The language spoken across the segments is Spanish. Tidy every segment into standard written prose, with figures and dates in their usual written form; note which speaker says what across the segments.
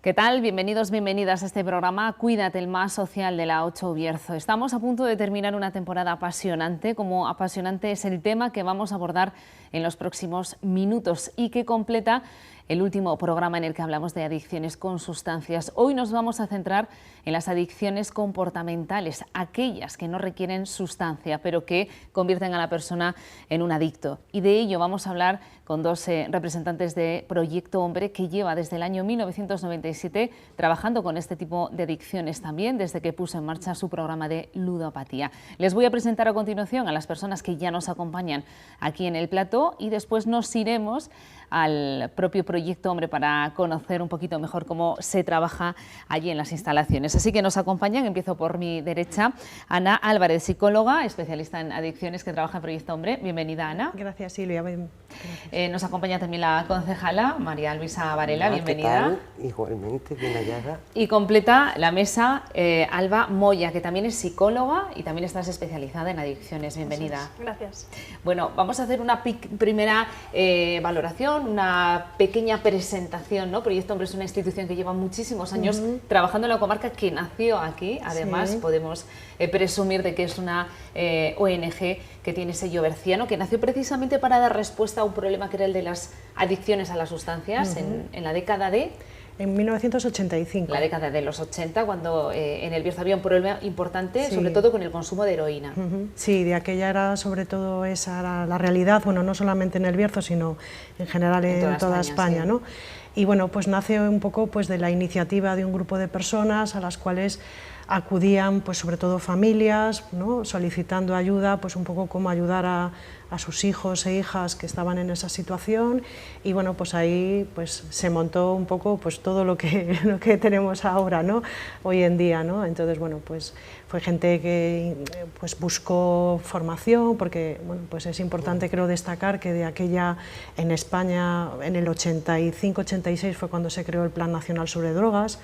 Speaker 1: ¿Qué tal? Bienvenidos, bienvenidas a este programa Cuídate, el más social de la 8 Bierzo. Estamos a punto de terminar una temporada apasionante, como apasionante es el tema que vamos a abordar en los próximos minutos y que completa el último programa en el que hablamos de adicciones con sustancias. Hoy nos vamos a centrar en las adicciones comportamentales, aquellas que no requieren sustancia, pero que convierten a la persona en un adicto. Y de ello vamos a hablar con dos representantes de Proyecto Hombre, que lleva desde el año 1997 trabajando con este tipo de adicciones también, desde que puso en marcha su programa de ludopatía. Les voy a presentar a continuación a las personas que ya nos acompañan aquí en el plató y después nos iremos al propio Proyecto Hombre para conocer un poquito mejor cómo se trabaja allí en las instalaciones. Así que nos acompañan, empiezo por mi derecha, Ana Álvarez, psicóloga, especialista en adicciones que trabaja en Proyecto Hombre. Bienvenida, Ana.
Speaker 2: Gracias, Silvia.
Speaker 1: Nos acompaña también la concejala María Luisa Varela.
Speaker 3: Hola,
Speaker 1: bienvenida.
Speaker 3: ¿qué tal? Igualmente, bien hallada.
Speaker 1: Y completa la mesa Alba Moya, que también es psicóloga y también estás especializada en adicciones. Bienvenida.
Speaker 2: Gracias.
Speaker 1: Bueno, vamos a hacer una primera valoración, una pequeña presentación, ¿no? Proyecto Hombre es una institución que lleva muchísimos años trabajando en la comarca, que nació aquí. Además, podemos presumir de que es una ONG que tiene sello berciano, que nació precisamente para dar respuesta a un problema que era el de las adicciones a las sustancias en la década de...
Speaker 2: En 1985.
Speaker 1: La década de los 80, cuando en el Bierzo había un problema importante, sobre todo con el consumo de heroína.
Speaker 2: Sí, de aquella era sobre todo esa era la realidad, bueno, no solamente en el Bierzo, sino en general en toda España,
Speaker 1: sí.
Speaker 2: ¿no? Y bueno, pues nace un poco pues de la iniciativa de un grupo de personas a las cuales acudían pues sobre todo familias, ¿no? Solicitando ayuda, pues un poco cómo ayudar a sus hijos e hijas que estaban en esa situación, y bueno, pues ahí pues se montó un poco pues todo lo que tenemos ahora, ¿no? Hoy en día, ¿no? Entonces, bueno, pues fue gente que pues buscó formación, porque bueno, pues es importante, creo, destacar que de aquella, en España en el 85-86 fue cuando se creó el Plan Nacional sobre Drogas,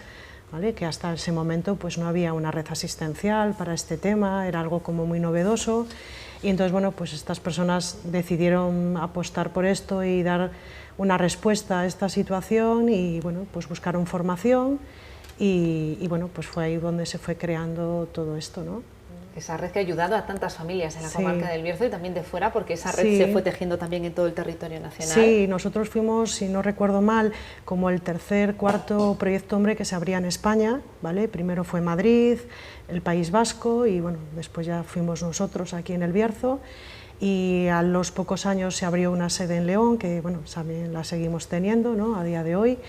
Speaker 2: ¿vale? Que hasta ese momento pues no había una red asistencial para este tema, era algo como muy novedoso. Y entonces, bueno, pues estas personas decidieron apostar por esto y dar una respuesta a esta situación, y bueno, pues buscaron formación y bueno, pues fue ahí donde se fue creando todo esto, ¿no?
Speaker 1: Esa red que ha ayudado a tantas familias en la comarca del Bierzo y también de fuera, porque esa red se fue tejiendo también en todo el territorio nacional.
Speaker 2: Sí, nosotros fuimos, si no recuerdo mal, como el tercer, cuarto Proyecto Hombre que se abría en España, ¿vale? Primero fue Madrid, el País Vasco, y bueno, después ya fuimos nosotros aquí en el Bierzo, y a los pocos años se abrió una sede en León, que bueno, también la seguimos teniendo, ¿no? A día de hoy.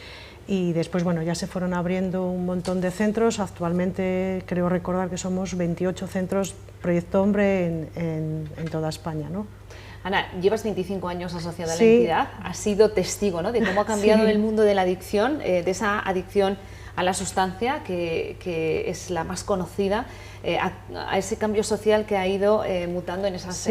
Speaker 2: Y después, bueno, ya se fueron abriendo un montón de centros. Actualmente creo recordar que somos 28 centros Proyecto Hombre en toda España, ¿no?
Speaker 1: Ana, llevas 25 años asociada a la entidad, has sido testigo, ¿no?, de cómo ha cambiado el mundo de la adicción, de esa adicción a la sustancia, que es la más conocida, a ese cambio social que ha ido mutando en esas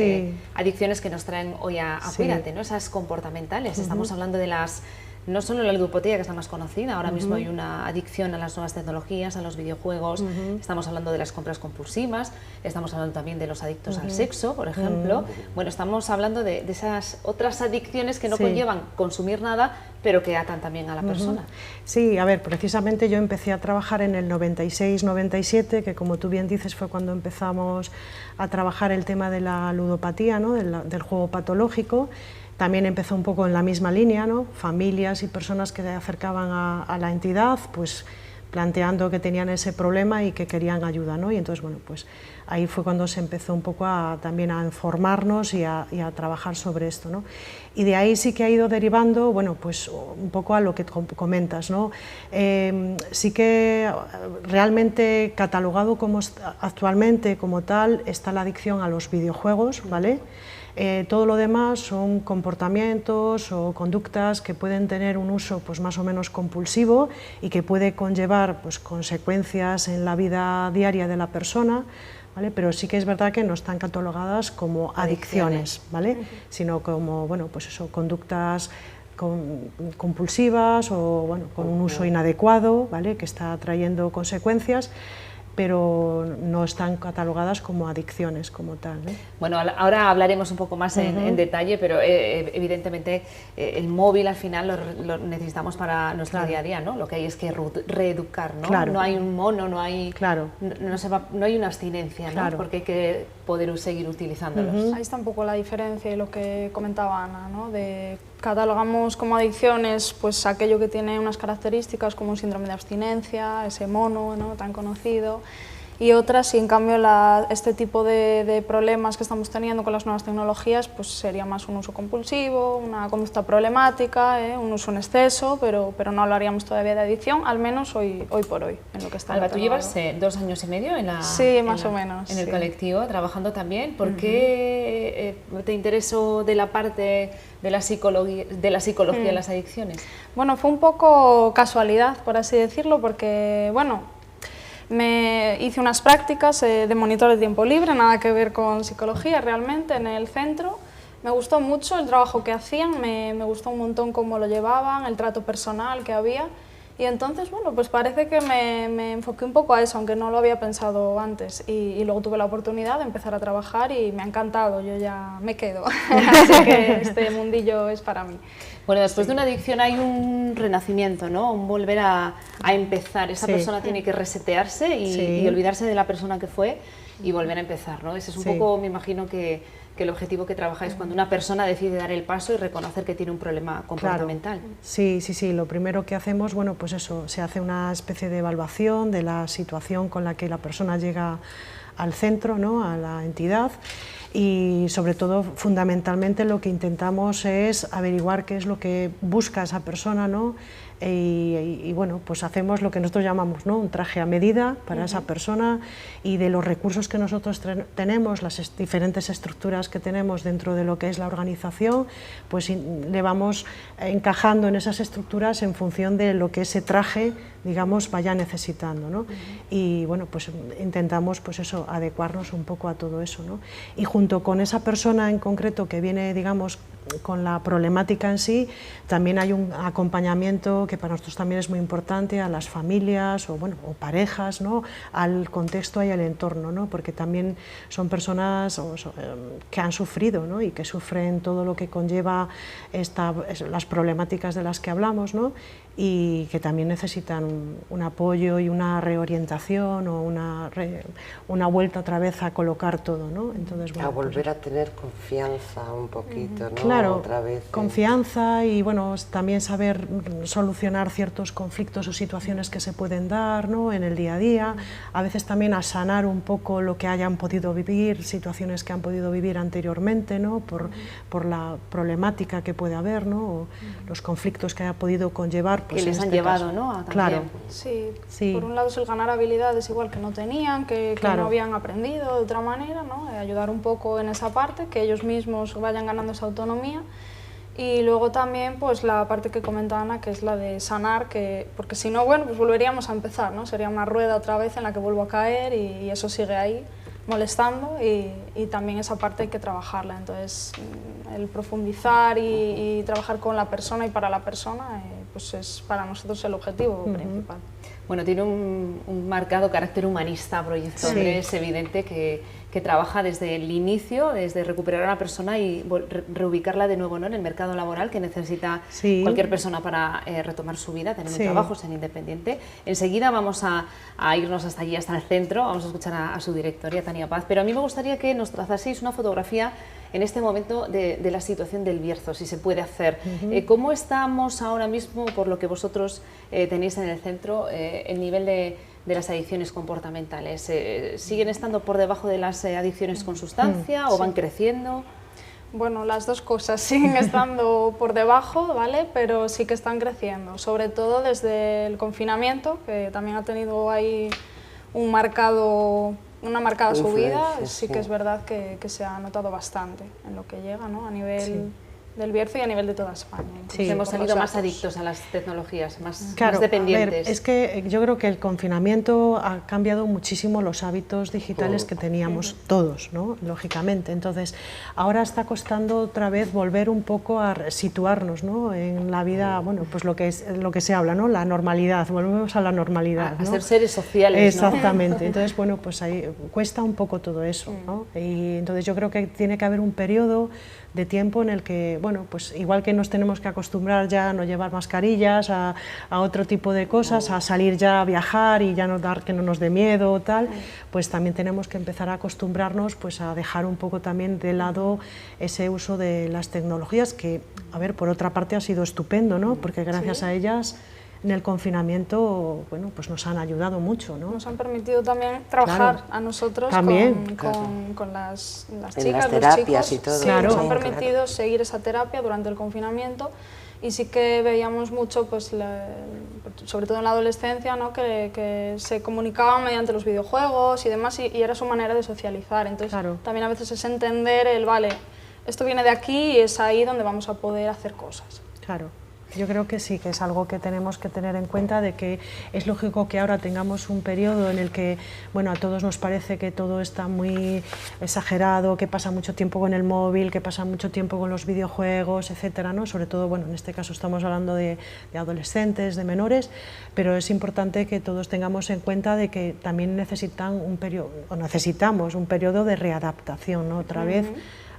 Speaker 1: adicciones que nos traen hoy a Cuídate, ¿no? Esas comportamentales. Estamos hablando de las... No solo la ludopatía, que es la más conocida, ahora mismo hay una adicción a las nuevas tecnologías, a los videojuegos, estamos hablando de las compras compulsivas, estamos hablando también de los adictos al sexo, por ejemplo. Bueno, estamos hablando de esas otras adicciones que no conllevan consumir nada, pero que atan también a la persona.
Speaker 2: Sí, a ver, precisamente yo empecé a trabajar en el 96-97, que como tú bien dices fue cuando empezamos a trabajar el tema de la ludopatía, ¿no? del juego patológico. También empezó un poco en la misma línea, ¿no? Familias y personas que se acercaban a la entidad, pues planteando que tenían ese problema y que querían ayuda, ¿no? Y entonces, bueno, pues ahí fue cuando se empezó un poco también a informarnos y a trabajar sobre esto, ¿no? Y de ahí sí que ha ido derivando, bueno, pues un poco a lo que comentas, ¿no? Sí que realmente catalogado como actualmente como tal está la adicción a los videojuegos, ¿vale? Todo lo demás son comportamientos o conductas que pueden tener un uso pues más o menos compulsivo y que puede conllevar pues consecuencias en la vida diaria de la persona, ¿vale? Pero sí que es verdad que no están catalogadas como adicciones, ¿vale? Sino como, bueno, pues eso, conductas compulsivas o bueno, con un uso inadecuado, ¿vale? Que está trayendo consecuencias. pero no están catalogadas como adicciones como tal, ¿no?
Speaker 1: Bueno, ahora hablaremos un poco más en detalle, pero evidentemente el móvil al final lo necesitamos para nuestro día a día, ¿no? Lo que hay es que reeducar, ¿no?
Speaker 2: Claro.
Speaker 1: No hay un mono, no hay,
Speaker 2: claro.
Speaker 1: no hay una abstinencia, ¿no?
Speaker 2: Claro.
Speaker 1: Porque hay que poder seguir utilizándolos.
Speaker 4: Ahí está un poco la diferencia y lo que comentaba Ana, ¿no? De catalogamos como adicciones pues aquello que tiene unas características como un síndrome de abstinencia, ese mono, ¿no? Tan conocido, y otras, y en cambio este tipo de problemas que estamos teniendo con las nuevas tecnologías pues sería más un uso compulsivo, una conducta problemática, un uso en exceso, pero no hablaríamos todavía de adicción, al menos hoy por hoy, en lo que está.
Speaker 1: Alba, tú llevas 2 años y medio en la,
Speaker 4: sí, más o menos,
Speaker 1: en el
Speaker 4: sí.
Speaker 1: colectivo, trabajando también. ¿Por qué te interesó de la parte de la psicología de las adicciones?
Speaker 4: Bueno, fue un poco casualidad, por así decirlo, porque, bueno, me hice unas prácticas de monitor de tiempo libre, nada que ver con psicología realmente, en el centro. Me gustó mucho el trabajo que hacían, me gustó un montón cómo lo llevaban, el trato personal que había. Y entonces, bueno, pues parece que me enfoqué un poco a eso, aunque no lo había pensado antes. Y luego tuve la oportunidad de empezar a trabajar y me ha encantado, yo ya me quedo. Así que este mundillo es para mí.
Speaker 1: Bueno, después de una adicción hay un renacimiento, ¿no? Un volver a empezar. Esa persona tiene que resetearse y olvidarse de la persona que fue y volver a empezar, ¿no? Ese es un poco, me imagino, que el objetivo que trabajáis cuando una persona decide dar el paso y reconocer que tiene un problema comportamental.
Speaker 2: Claro. Sí, lo primero que hacemos, bueno, pues eso, se hace una especie de evaluación de la situación con la que la persona llega al centro, ¿no? A la entidad, y sobre todo, fundamentalmente, lo que intentamos es averiguar qué es lo que busca esa persona, ¿no? Y bueno, pues hacemos lo que nosotros llamamos, ¿no? Un traje a medida para esa persona, y de los recursos que nosotros tenemos, las diferentes estructuras que tenemos dentro de lo que es la organización, pues le vamos encajando en esas estructuras en función de lo que ese traje, digamos, vaya necesitando, ¿no? Y bueno, pues intentamos, pues eso, adecuarnos un poco a todo eso, ¿no? Y junto con esa persona en concreto que viene, digamos, con la problemática en sí, también hay un acompañamiento que para nosotros también es muy importante a las familias o parejas, ¿no? Al contexto y al entorno, ¿no? Porque también son personas que han sufrido, ¿no? Y que sufren todo lo que conlleva las problemáticas de las que hablamos, ¿no? Y que también necesitan un apoyo y una reorientación o una vuelta otra vez a colocar todo, ¿no? Entonces, bueno,
Speaker 3: a volver a tener confianza un poquito, ¿no?
Speaker 2: Claro,
Speaker 3: otra vez,
Speaker 2: confianza y bueno, también saber solucionar ciertos conflictos o situaciones que se pueden dar, ¿no? En el día a día, a veces también a sanar un poco lo que hayan podido vivir, situaciones que han podido vivir anteriormente, ¿no? Por la problemática que puede haber, ¿no? O los conflictos que haya podido conllevar, pues,
Speaker 1: que les han llevado, ¿no?
Speaker 2: Claro.
Speaker 4: Sí, por un lado es el ganar habilidades igual que no tenían, que no habían aprendido de otra manera, ¿no? Ayudar un poco en esa parte, que ellos mismos vayan ganando esa autonomía. Y luego también pues la parte que comenta Ana, que es la de sanar, porque si no, bueno, pues volveríamos a empezar, ¿no? Sería una rueda otra vez en la que vuelvo a caer y eso sigue ahí molestando, y también esa parte hay que trabajarla. Entonces el profundizar y trabajar con la persona y para la persona pues es para nosotros el objetivo principal.
Speaker 1: Bueno, tiene un marcado carácter humanista Proyecto Hombre, es evidente que trabaja desde el inicio, desde recuperar a una persona y reubicarla de nuevo, ¿no? En el mercado laboral que necesita cualquier persona para retomar su vida, tener un trabajo, ser independiente. Enseguida vamos a irnos hasta allí, hasta el centro, vamos a escuchar a su directora, Tania Paz, pero a mí me gustaría que nos trazaseis una fotografía en este momento de la situación del Bierzo, si se puede hacer. ¿Cómo estamos ahora mismo, por lo que vosotros tenéis en el centro, el nivel de las adicciones comportamentales? ¿Siguen estando por debajo de las adicciones con sustancia o van creciendo?
Speaker 4: Bueno, las dos cosas, siguen estando por debajo, ¿vale? Pero sí que están creciendo, sobre todo desde el confinamiento, que también ha tenido ahí una marcada subida. Sí que es verdad que se ha notado bastante en lo que llega, ¿no? A nivel del Bierzo y a nivel de toda España.
Speaker 1: Sí, hemos salido más adictos a las tecnologías, más dependientes.
Speaker 2: A ver, es que yo creo que el confinamiento ha cambiado muchísimo los hábitos digitales que teníamos todos, ¿no? Lógicamente. Entonces, ahora está costando otra vez volver un poco a situarnos, ¿no? En la vida, bueno, pues lo que se habla, ¿no? La normalidad, volvemos a la normalidad,
Speaker 1: a
Speaker 2: ¿no?
Speaker 1: ser seres sociales, ¿no?
Speaker 2: Exactamente. Entonces, bueno, pues ahí cuesta un poco todo eso, ¿no? Y entonces yo creo que tiene que haber un periodo de tiempo en el que, bueno, pues igual que nos tenemos que acostumbrar ya a no llevar mascarillas, a otro tipo de cosas, a salir ya a viajar y ya que no nos dé miedo o tal, pues también tenemos que empezar a acostumbrarnos pues a dejar un poco también de lado ese uso de las tecnologías que, a ver, por otra parte ha sido estupendo, ¿no? Porque gracias a ellas en el confinamiento, bueno, pues nos han ayudado mucho, ¿no?
Speaker 4: Nos han permitido también trabajar a nosotros con las chicas,
Speaker 3: las
Speaker 4: los chicos.
Speaker 3: y todo.
Speaker 4: Sí, nos han permitido seguir esa terapia durante el confinamiento y sí que veíamos mucho, pues, sobre todo en la adolescencia, ¿no? que se comunicaban mediante los videojuegos y demás y era su manera de socializar. Entonces también a veces es entender vale, esto viene de aquí y es ahí donde vamos a poder hacer cosas.
Speaker 2: Claro. Yo creo que sí, que es algo que tenemos que tener en cuenta, de que es lógico que ahora tengamos un periodo en el que, bueno, a todos nos parece que todo está muy exagerado, que pasa mucho tiempo con el móvil, que pasa mucho tiempo con los videojuegos, etcétera, ¿no? Sobre todo, bueno, en este caso estamos hablando de adolescentes, de menores, pero es importante que todos tengamos en cuenta de que también necesitamos un periodo de readaptación, ¿no? Otra vez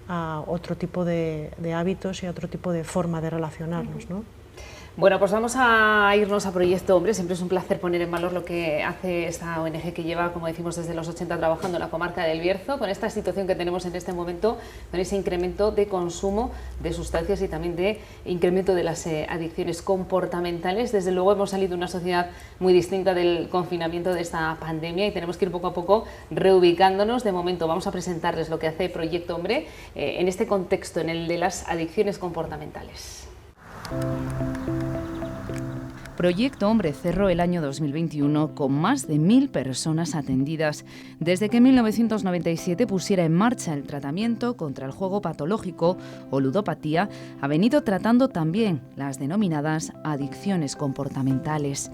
Speaker 2: a otro tipo de hábitos y a otro tipo de forma de relacionarnos, ¿no?
Speaker 1: Bueno, pues vamos a irnos a Proyecto Hombre. Siempre es un placer poner en valor lo que hace esta ONG que lleva, como decimos, desde los 80 trabajando en la comarca del Bierzo, con esta situación que tenemos en este momento, con ese incremento de consumo de sustancias y también de incremento de las adicciones comportamentales. Desde luego hemos salido de una sociedad muy distinta del confinamiento de esta pandemia y tenemos que ir poco a poco reubicándonos. De momento vamos a presentarles lo que hace Proyecto Hombre en este contexto, en el de las adicciones comportamentales.
Speaker 5: Proyecto Hombre cerró el año 2021 con más de 1000 personas atendidas. Desde que en 1997 pusiera en marcha el tratamiento contra el juego patológico o ludopatía, ha venido tratando también las denominadas adicciones comportamentales.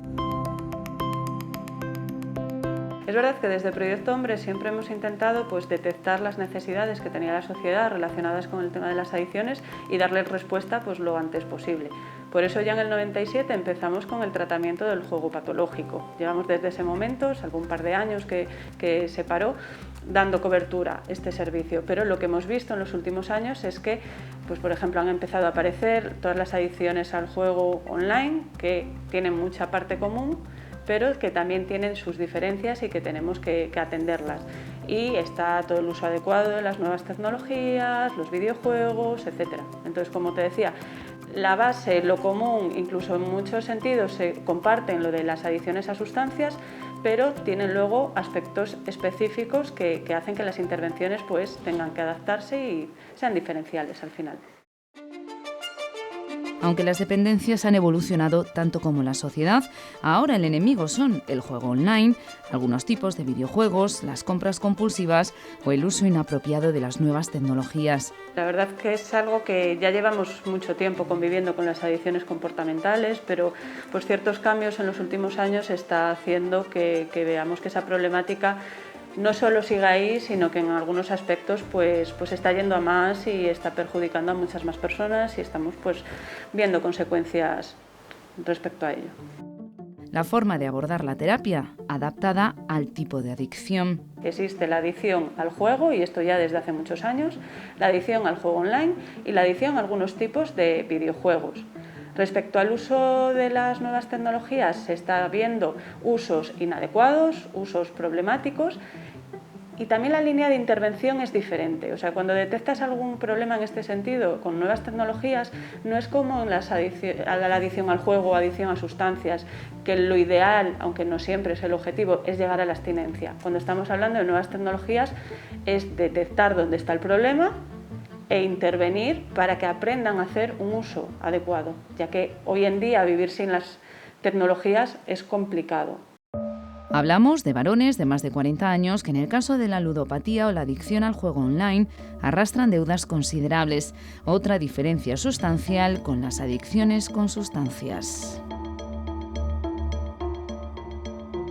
Speaker 6: Es verdad que desde Proyecto Hombre siempre hemos intentado detectar las necesidades que tenía la sociedad relacionadas con el tema de las adicciones y darles respuesta lo antes posible. Por eso ya en el 97 empezamos con el tratamiento del juego patológico. Llevamos desde ese momento, salvo un par de años que se paró, dando cobertura a este servicio. Pero lo que hemos visto en los últimos años es que, por ejemplo, han empezado a aparecer todas las adicciones al juego online, que tienen mucha parte común, pero que también tienen sus diferencias y que tenemos que atenderlas. Y está todo el uso adecuado de las nuevas tecnologías, los videojuegos, etc. Entonces, como te decía, la base, lo común, incluso en muchos sentidos se comparten lo de las adicciones a sustancias, pero tienen luego aspectos específicos que hacen que las intervenciones tengan que adaptarse y sean diferenciales al final.
Speaker 5: Aunque las dependencias han evolucionado tanto como la sociedad, ahora el enemigo son el juego online, algunos tipos de videojuegos, las compras compulsivas o el uso inapropiado de las nuevas tecnologías.
Speaker 6: La verdad que es algo que ya llevamos mucho tiempo conviviendo con las adicciones comportamentales, pero ciertos cambios en los últimos años está haciendo que veamos que esa problemática no solo siga ahí, sino que en algunos aspectos está yendo a más y está perjudicando a muchas más personas y estamos viendo consecuencias respecto a ello.
Speaker 5: La forma de abordar la terapia, adaptada al tipo de adicción.
Speaker 6: Existe la adicción al juego, y esto ya desde hace muchos años, la adicción al juego online y la adicción a algunos tipos de videojuegos. Respecto al uso de las nuevas tecnologías, se está viendo usos inadecuados, usos problemáticos, y también la línea de intervención es diferente. O sea, cuando detectas algún problema en este sentido con nuevas tecnologías, no es como en la adicción al juego o adicción a sustancias, que lo ideal, aunque no siempre es el objetivo, es llegar a la abstinencia. Cuando estamos hablando de nuevas tecnologías, es detectar dónde está el problema e intervenir para que aprendan a hacer un uso adecuado, ya que hoy en día vivir sin las tecnologías es complicado.
Speaker 5: Hablamos de varones de más de 40 años que en el caso de la ludopatía o la adicción al juego online arrastran deudas considerables. Otra diferencia sustancial con las adicciones con sustancias.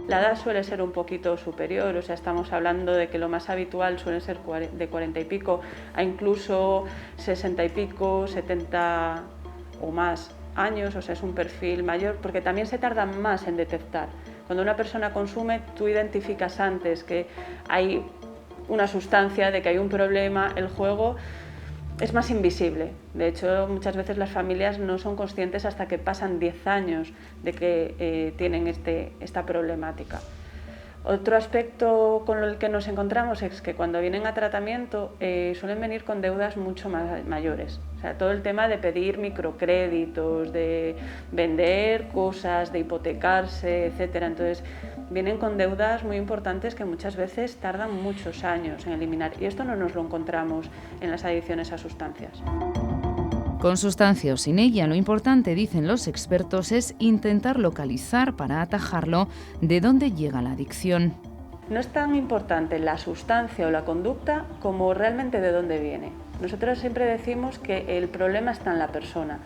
Speaker 6: La edad suele ser un poquito superior, o sea, estamos hablando de que lo más habitual suele ser de 40 y pico a incluso 60 y pico, 70 o más años, o sea, es un perfil mayor, porque también se tarda más en detectar. Cuando una persona consume, tú identificas antes que hay una sustancia, de que hay un problema, el juego es más invisible. De hecho, muchas veces las familias no son conscientes hasta que pasan 10 años de que tienen esta problemática. Otro aspecto con el que nos encontramos es que cuando vienen a tratamiento suelen venir con deudas mucho más mayores. O sea, todo el tema de pedir microcréditos, de vender cosas, de hipotecarse, etcétera. Entonces, vienen con deudas muy importantes que muchas veces tardan muchos años en eliminar. Y esto no nos lo encontramos en las adicciones a sustancias.
Speaker 5: Con sustancia o sin ella, lo importante, dicen los expertos, es intentar localizar para atajarlo de dónde llega la adicción.
Speaker 6: No es tan importante la sustancia o la conducta como realmente de dónde viene. Nosotros siempre decimos que el problema está en la persona.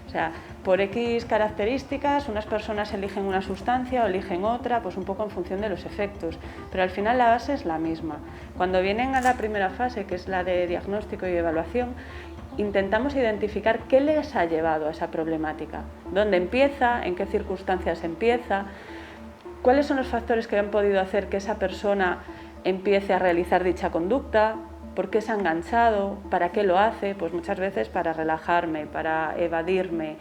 Speaker 6: O sea, por X características, unas personas eligen una sustancia o eligen otra, pues un poco en función de los efectos, pero al final la base es la misma. Cuando vienen a la primera fase, que es la de diagnóstico y evaluación, intentamos identificar qué les ha llevado a esa problemática, dónde empieza, en qué circunstancias empieza, cuáles son los factores que han podido hacer que esa persona empiece a realizar dicha conducta, por qué se ha enganchado, para qué lo hace, pues muchas veces para relajarme, para evadirme,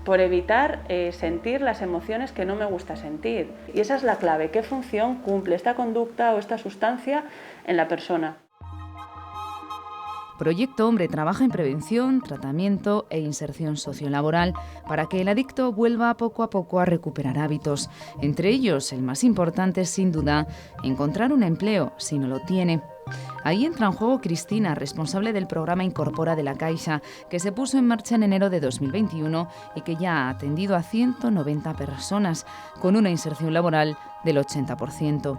Speaker 6: por evitar sentir las emociones que no me gusta sentir. Y esa es la clave, qué función cumple esta conducta o esta sustancia en la persona.
Speaker 5: Proyecto Hombre trabaja en prevención, tratamiento e inserción sociolaboral para que el adicto vuelva poco a poco a recuperar hábitos. Entre ellos, el más importante es, sin duda, encontrar un empleo si no lo tiene. Ahí entra en juego Cristina, responsable del programa Incorpora de la Caixa, que se puso en marcha en enero de 2021 y que ya ha atendido a 190 personas, con una inserción laboral del 80%.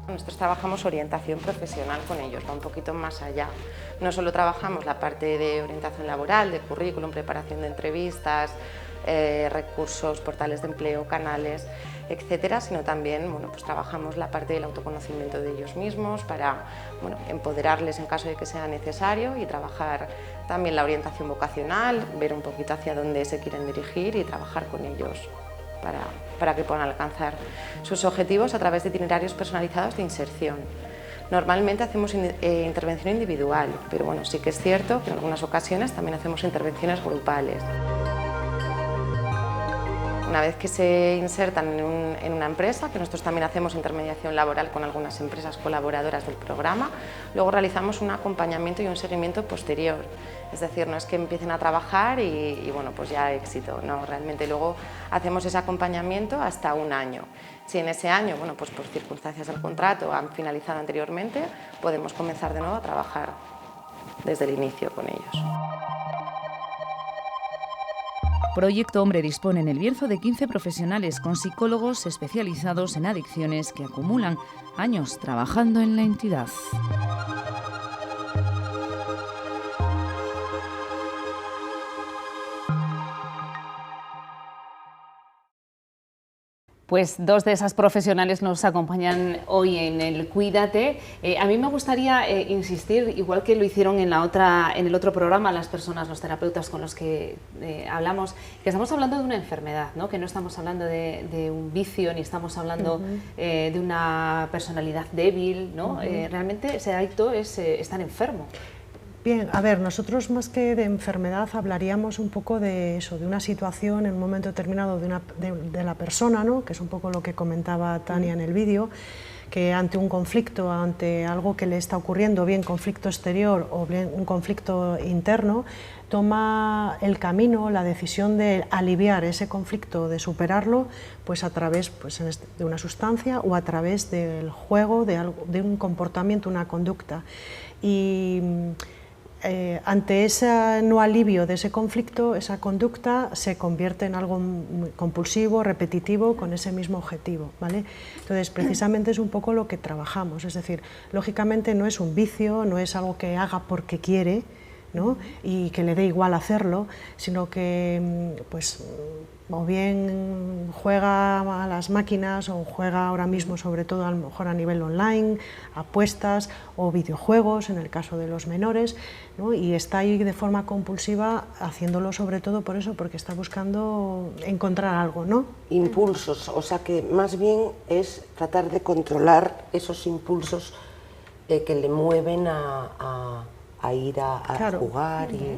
Speaker 7: Nosotros trabajamos orientación profesional con ellos, va un poquito más allá. No solo trabajamos la parte de orientación laboral, de currículum, preparación de entrevistas, recursos, portales de empleo, canales, etcétera, sino también pues trabajamos la parte del autoconocimiento de ellos mismos para empoderarles en caso de que sea necesario y trabajar también la orientación vocacional, ver un poquito hacia dónde se quieren dirigir y trabajar con ellos para que puedan alcanzar sus objetivos a través de itinerarios personalizados de inserción. Normalmente hacemos intervención individual, pero bueno, sí que es cierto que en algunas ocasiones también hacemos intervenciones grupales. Una vez que se insertan en una empresa, que nosotros también hacemos intermediación laboral con algunas empresas colaboradoras del programa, luego realizamos un acompañamiento y un seguimiento posterior. Es decir, no es que empiecen a trabajar y bueno, pues ya éxito, no, realmente luego hacemos ese acompañamiento hasta un año. Si en ese año, bueno, pues por circunstancias del contrato han finalizado anteriormente, podemos comenzar de nuevo a trabajar desde el inicio con ellos.
Speaker 5: Proyecto Hombre dispone en El Bierzo de 15 profesionales con psicólogos especializados en adicciones que acumulan años trabajando en la entidad.
Speaker 1: Pues dos de esas profesionales nos acompañan hoy en el Cuídate. A mí me gustaría insistir, igual que lo hicieron en el otro programa, las personas, los terapeutas con los que hablamos, que estamos hablando de una enfermedad, ¿no? Que no estamos hablando de un vicio, ni estamos hablando de una personalidad débil, ¿no? Realmente ese adicto es estar enfermo.
Speaker 2: Bien, a ver, nosotros más que de enfermedad hablaríamos un poco de eso, de una situación en un momento determinado de la persona, ¿no? Que es un poco lo que comentaba Tania en el vídeo, que ante un conflicto, ante algo que le está ocurriendo, bien conflicto exterior o bien un conflicto interno, toma el camino, la decisión de aliviar ese conflicto, de superarlo, pues a través de una sustancia o a través del juego, de un comportamiento, una conducta. Y ante ese no alivio de ese conflicto, esa conducta se convierte en algo muy compulsivo, repetitivo, con ese mismo objetivo, ¿vale? Entonces, precisamente es un poco lo que trabajamos, es decir, lógicamente no es un vicio, no es algo que haga porque quiere, ¿no? Y que le dé igual hacerlo, sino que pues o bien juega a las máquinas o juega ahora mismo, sobre todo a lo mejor a nivel online, apuestas o videojuegos en el caso de los menores, ¿no? Y está ahí de forma compulsiva haciéndolo sobre todo por eso, porque está buscando encontrar algo, ¿no?
Speaker 3: Impulsos, o sea que más bien es tratar de controlar esos impulsos que le mueven a ir a
Speaker 2: claro.
Speaker 3: Jugar y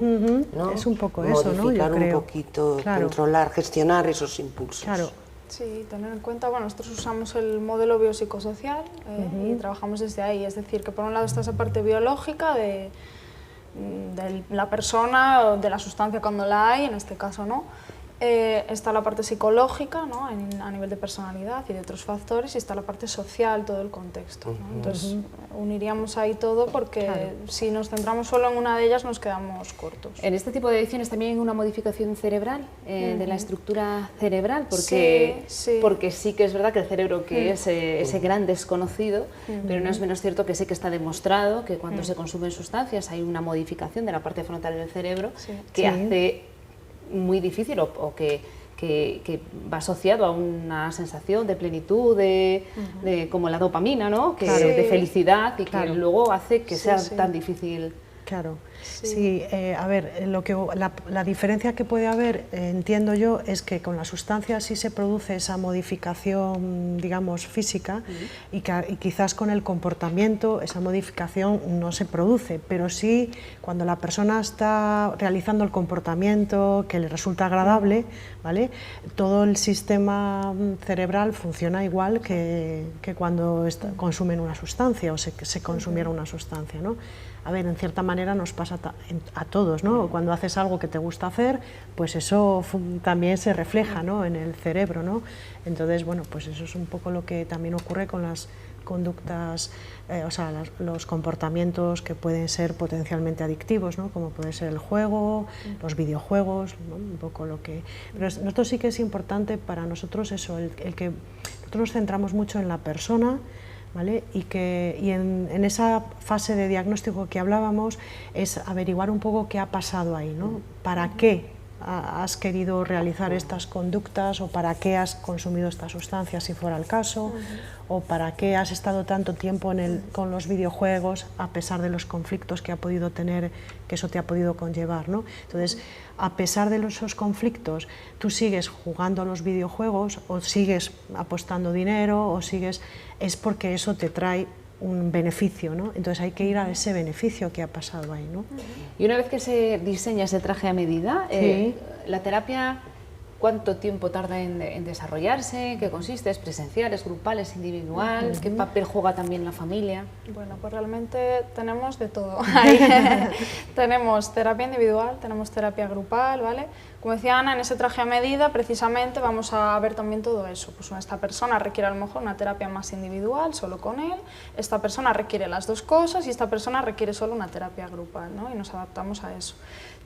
Speaker 3: ¿no?
Speaker 2: Es un poco eso, ¿no? Yo
Speaker 3: Modificar
Speaker 2: creo.
Speaker 3: un poquito,
Speaker 2: claro.
Speaker 3: Controlar, gestionar esos impulsos.
Speaker 2: Claro.
Speaker 4: Sí, tener en cuenta, bueno, nosotros usamos el modelo biopsicosocial y trabajamos desde ahí, es decir, que por un lado está esa parte biológica de la persona o de la sustancia cuando la hay, en este caso no. Está la parte psicológica, ¿no? A nivel de personalidad y de otros factores, y está la parte social, todo el contexto, ¿no? Entonces uniríamos ahí todo porque si nos centramos solo en una de ellas nos quedamos cortos.
Speaker 1: En este tipo de adicciones también hay una modificación cerebral, de la estructura cerebral, porque sí que es verdad que el cerebro que es ese gran desconocido, pero no es menos cierto que sí que está demostrado que cuando se consumen sustancias hay una modificación de la parte frontal del cerebro que hace muy difícil o que va asociado a una sensación de plenitud, de como la dopamina, ¿no? De felicidad y que luego hace que sea tan difícil.
Speaker 2: Claro, sí, a ver, la diferencia que puede haber, entiendo yo, es que con la sustancia sí se produce esa modificación, digamos, física, y quizás con el comportamiento esa modificación no se produce, pero sí cuando la persona está realizando el comportamiento que le resulta agradable, ¿vale? Todo el sistema cerebral funciona igual que cuando consumen una sustancia o se consumiera una sustancia, ¿no? A ver, en cierta manera nos pasa a todos, ¿no? Cuando haces algo que te gusta hacer, pues eso también se refleja, ¿no? En el cerebro, ¿no? Entonces, bueno, pues eso es un poco lo que también ocurre con las conductas, o sea, los comportamientos que pueden ser potencialmente adictivos, ¿no? Como puede ser el juego, los videojuegos, ¿no? Un poco lo que... Pero nosotros sí que es importante para nosotros eso, el que nosotros nos centramos mucho en la persona, ¿vale? Y en esa fase de diagnóstico que hablábamos es averiguar un poco qué ha pasado ahí, ¿no? ¿Para qué has querido realizar estas conductas o para qué has consumido estas sustancias si fuera el caso, o para qué has estado tanto tiempo con los videojuegos a pesar de los conflictos que ha podido tener, que eso te ha podido conllevar, ¿no? Entonces, a pesar de esos conflictos, tú sigues jugando a los videojuegos o sigues apostando dinero o es porque eso te trae un beneficio, ¿no? Entonces hay que ir a ese beneficio que ha pasado ahí, ¿no?
Speaker 1: Y una vez que se diseña ese traje a medida, la terapia, ¿cuánto tiempo tarda en desarrollarse? ¿Qué consiste? ¿Es presencial, es grupal, es individual? ¿Qué papel juega también la familia?
Speaker 4: Bueno, pues realmente tenemos de todo. Tenemos terapia individual, tenemos terapia grupal, ¿vale? Como decía Ana, en ese traje a medida precisamente vamos a ver también todo eso. Pues esta persona requiere a lo mejor una terapia más individual, solo con él, esta persona requiere las dos cosas y esta persona requiere solo una terapia grupal, ¿no? Y nos adaptamos a eso.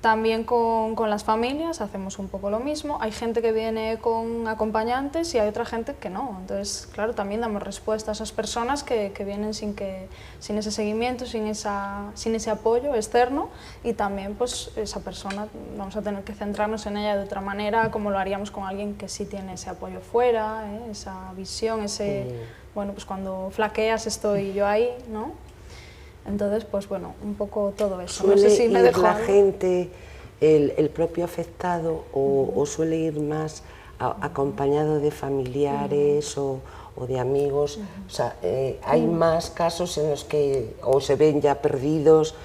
Speaker 4: También con las familias hacemos un poco lo mismo. Hay gente que viene con acompañantes y hay otra gente que no. Entonces, claro, también damos respuesta a esas personas que vienen sin ese seguimiento, sin ese apoyo externo, y también pues esa persona vamos a tener que centrarnos en ella de otra manera, como lo haríamos con alguien que sí tiene ese apoyo fuera, esa visión, bueno, pues cuando flaqueas estoy yo ahí, ¿no? Entonces, pues bueno, un poco todo eso.
Speaker 3: ¿Suele
Speaker 4: no sé si me
Speaker 3: ir
Speaker 4: dejo
Speaker 3: la
Speaker 4: algo.
Speaker 3: gente, el propio afectado, o suele ir más acompañado de familiares o de amigos? O sea, hay más casos en los que o se ven ya perdidos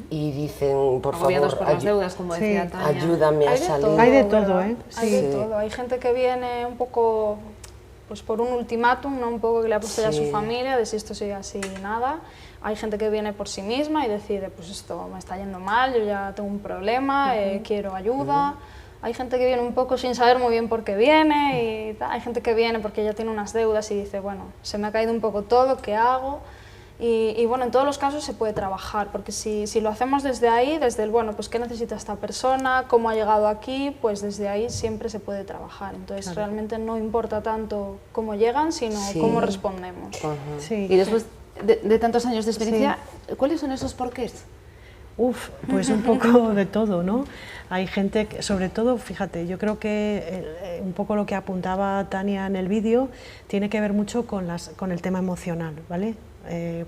Speaker 3: y dicen, por
Speaker 1: Agobiados
Speaker 3: favor,
Speaker 1: por las deudas, como decía Tania.
Speaker 3: ayúdame a salir.
Speaker 2: Hay de todo, ¿eh?
Speaker 4: Hay de todo. Hay gente que viene un poco pues por un ultimátum, ¿no? Un poco que le ha puesto ya a su familia, de si esto sigue así, nada. Hay gente que viene por sí misma y decide, pues esto me está yendo mal, yo ya tengo un problema, quiero ayuda. Hay gente que viene un poco sin saber muy bien por qué viene, y hay gente que viene porque ya tiene unas deudas y dice, bueno, se me ha caído un poco todo, ¿qué hago? Y bueno, en todos los casos se puede trabajar, porque si lo hacemos desde ahí, desde el, bueno, pues qué necesita esta persona, cómo ha llegado aquí, pues desde ahí siempre se puede trabajar. Entonces realmente no importa tanto cómo llegan, sino cómo respondemos.
Speaker 1: Y después de tantos años de experiencia, ¿cuáles son esos porqués?
Speaker 2: Pues un poco de todo, ¿no? Hay gente que, sobre todo, fíjate, yo creo que un poco lo que apuntaba Tania en el vídeo tiene que ver mucho con el tema emocional, ¿vale?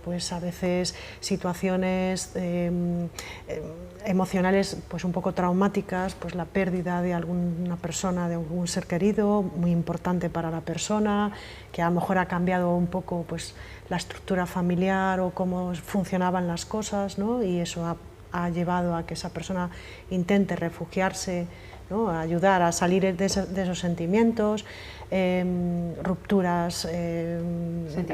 Speaker 2: Pues a veces situaciones emocionales pues un poco traumáticas, pues la pérdida de alguna persona, de algún ser querido, muy importante para la persona, que a lo mejor ha cambiado un poco pues la estructura familiar o cómo funcionaban las cosas, ¿no? Y eso ha llevado a que esa persona intente refugiarse, ¿no? A ayudar a salir de esos sentimientos, rupturas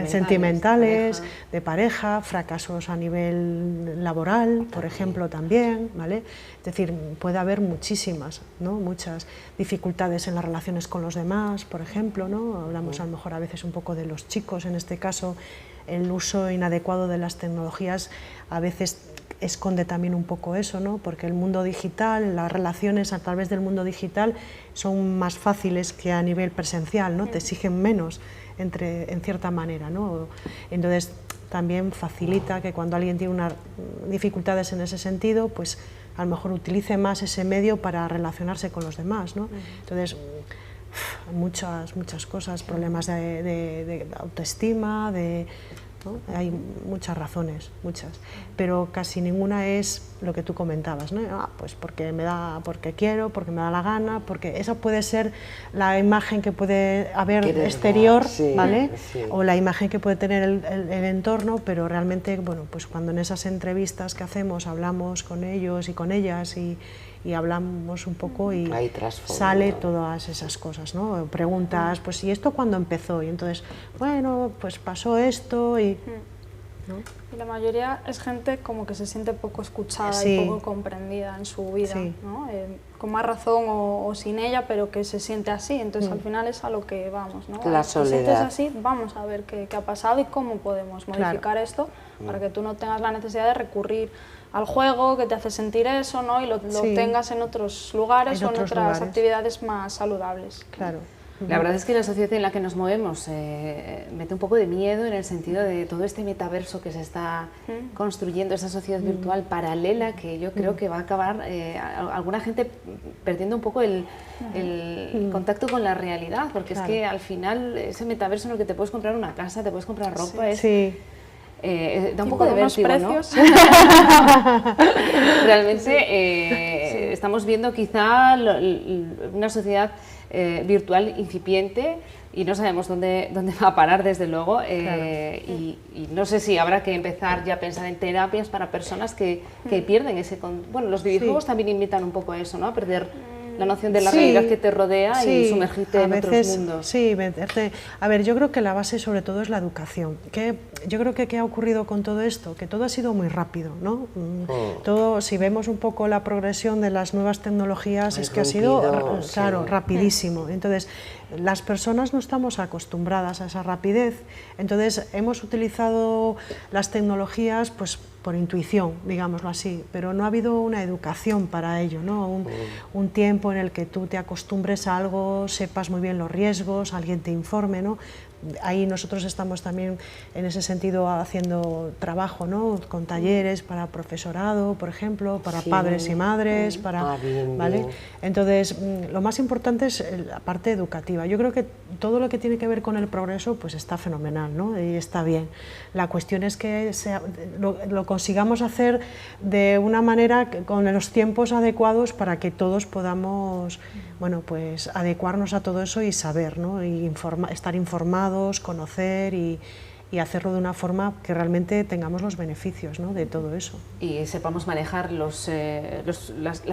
Speaker 2: sentimentales, de pareja, fracasos a nivel laboral, por ejemplo, también, ¿vale? Es decir, puede haber muchísimas, ¿no? Muchas dificultades en las relaciones con los demás, por ejemplo, ¿no? Hablamos a lo mejor a veces un poco de los chicos, en este caso, el uso inadecuado de las tecnologías a veces esconde también un poco eso, ¿no? Porque el mundo digital, las relaciones a través del mundo digital son más fáciles que a nivel presencial, ¿no? Te exigen menos en cierta manera, ¿no? Entonces también facilita que cuando alguien tiene unas dificultades en ese sentido, pues a lo mejor utilice más ese medio para relacionarse con los demás, ¿no? Entonces muchas cosas, problemas de autoestima, ¿no? Hay muchas razones, pero casi ninguna es lo que tú comentabas, ¿no? Pues porque quiero, porque me da la gana, porque esa puede ser la imagen que puede haber exterior, ¿vale? O la imagen que puede tener el entorno, pero realmente, bueno, pues cuando en esas entrevistas que hacemos hablamos con ellos y con ellas y hablamos un poco y sale todas esas cosas, ¿no? Preguntas, pues ¿y esto cuándo empezó? Y entonces, bueno, pues pasó esto y... ¿no?
Speaker 4: Y la mayoría es gente como que se siente poco escuchada y poco comprendida en su vida, ¿no? Con más razón o sin ella, pero que se siente así, entonces al final es a lo que vamos, ¿no?
Speaker 3: La
Speaker 4: soledad.
Speaker 3: Si
Speaker 4: sientes así, vamos a ver qué ha pasado y cómo podemos modificar esto para que tú no tengas la necesidad de recurrir al juego que te hace sentir eso, ¿no? Y lo tengas en otros lugares o en otras actividades más saludables.
Speaker 2: Claro.
Speaker 1: La verdad es que la sociedad en la que nos movemos mete un poco de miedo en el sentido de todo este metaverso que se está construyendo, esa sociedad virtual paralela que yo creo que va a acabar alguna gente perdiendo un poco el contacto con la realidad, porque es que al final ese metaverso en el que te puedes comprar una casa, te puedes comprar ropa, da un poco de vértigo, ¿no? Realmente estamos viendo quizá una sociedad virtual incipiente y no sabemos dónde va a parar, desde luego, y no sé si habrá que empezar ya a pensar en terapias para personas que pierden ese... Bueno, los videojuegos también invitan un poco a eso, ¿no? A perder la noción de la realidad que te rodea y sumergirte en otros mundos.
Speaker 2: Sí, a ver, yo creo que la base sobre todo es la educación. Yo creo que ¿qué ha ocurrido con todo esto? Que todo ha sido muy rápido, ¿no? Todo, si vemos un poco la progresión de las nuevas tecnologías, es que ha sido, claro, rapidísimo. Entonces, las personas no estamos acostumbradas a esa rapidez, entonces hemos utilizado las tecnologías pues por intuición, digámoslo así, pero no ha habido una educación para ello, ¿no? Un tiempo en el que tú te acostumbres a algo, sepas muy bien los riesgos, alguien te informe, ¿no? Ahí nosotros estamos también en ese sentido haciendo trabajo, ¿no? Con talleres para profesorado, por ejemplo, para padres y madres, ¿vale? Entonces, lo más importante es la parte educativa. Yo creo que todo lo que tiene que ver con el progreso pues está fenomenal, ¿no? Y está bien. La cuestión es que lo consigamos hacer de una manera con los tiempos adecuados para que todos podamos, bueno, pues adecuarnos a todo eso y saber, ¿no? Y estar informados, conocer y hacerlo de una forma que realmente tengamos los beneficios, ¿no? De todo eso.
Speaker 1: Y sepamos manejar las